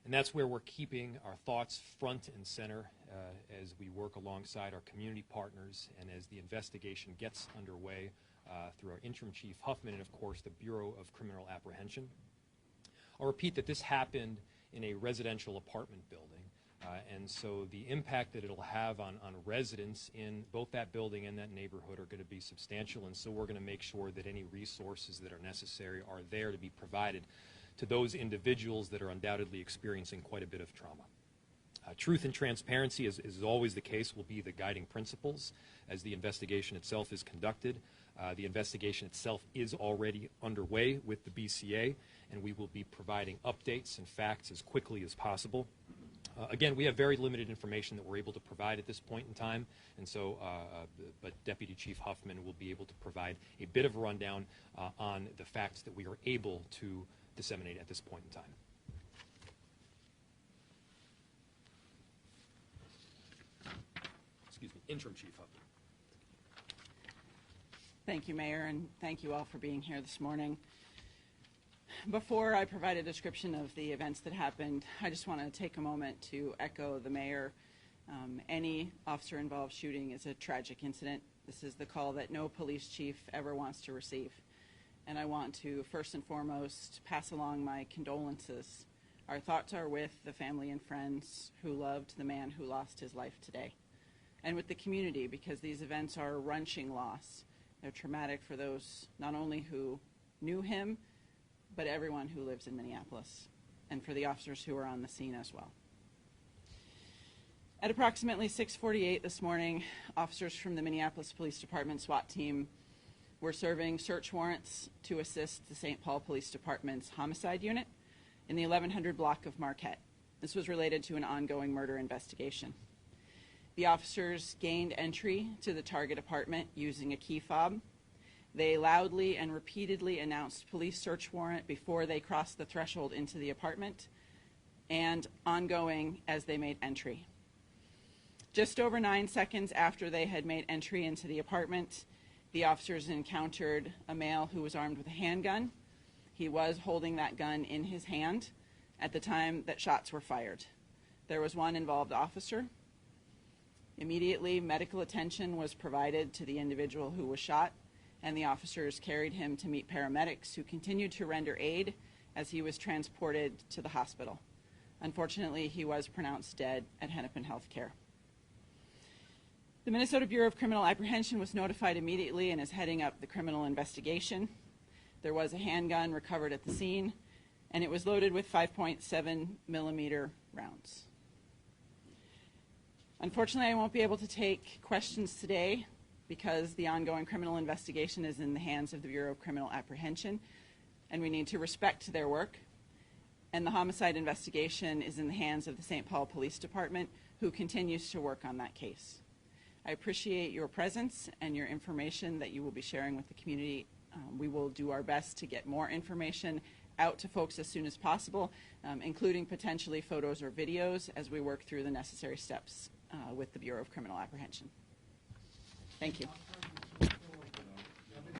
And that's where we're keeping our thoughts front and center as we work alongside our community partners and as the investigation gets underway through our Interim Chief Huffman and, of course, the Bureau of Criminal Apprehension. I'll repeat that this happened in a residential apartment building. And so the impact that it'll have on residents in both that building and that neighborhood are going to be substantial, and so we're going to make sure that any resources that are necessary are there to be provided to those individuals that are undoubtedly experiencing quite a bit of trauma. Truth and transparency, as is always the case, will be the guiding principles as the investigation itself is conducted. The investigation itself is already underway with the BCA, and we will be providing updates and facts as quickly as possible. Again, we have very limited information that we're able to provide at this point in time, and so, but Deputy Chief Huffman will be able to provide a bit of a rundown on the facts that we are able to disseminate at this point in time. Excuse me, Interim Chief Huffman. Thank you, Mayor, and thank you all for being here this morning. Before I provide a description of the events that happened, I just want to take a moment to echo the Mayor. Any officer-involved shooting is a tragic incident. This is the call that no police chief ever wants to receive. And I want to first and foremost pass along my condolences. Our thoughts are with the family and friends who loved the man who lost his life today, and with the community, because these events are a wrenching loss. They're traumatic for those not only who knew him, but everyone who lives in Minneapolis, and for the officers who are on the scene as well. At approximately 6:48 this morning, officers from the Minneapolis Police Department SWAT team were serving search warrants to assist the St. Paul Police Department's homicide unit in the 1100 block of Marquette. This was related to an ongoing murder investigation. The officers gained entry to the target apartment using a key fob. They loudly and repeatedly announced police search warrant before they crossed the threshold into the apartment, and ongoing as they made entry. Just over 9 seconds after they had made entry into the apartment, the officers encountered a male who was armed with a handgun. He was holding that gun in his hand at the time that shots were fired. There was one involved officer. Immediately, medical attention was provided to the individual who was shot, and the officers carried him to meet paramedics who continued to render aid as he was transported to the hospital. Unfortunately, he was pronounced dead at Hennepin Healthcare. The Minnesota Bureau of Criminal Apprehension was notified immediately and is heading up the criminal investigation. There was a handgun recovered at the scene, and it was loaded with 5.7 millimeter rounds. Unfortunately, I won't be able to take questions today because the ongoing criminal investigation is in the hands of the Bureau of Criminal Apprehension, and we need to respect their work. And the homicide investigation is in the hands of the St. Paul Police Department, who continues to work on that case. I appreciate your presence and your information that you will be sharing with the community. We will do our best to get more information out to folks as soon as possible, including potentially photos or videos as we work through the necessary steps with the Bureau of Criminal Apprehension. Thank you.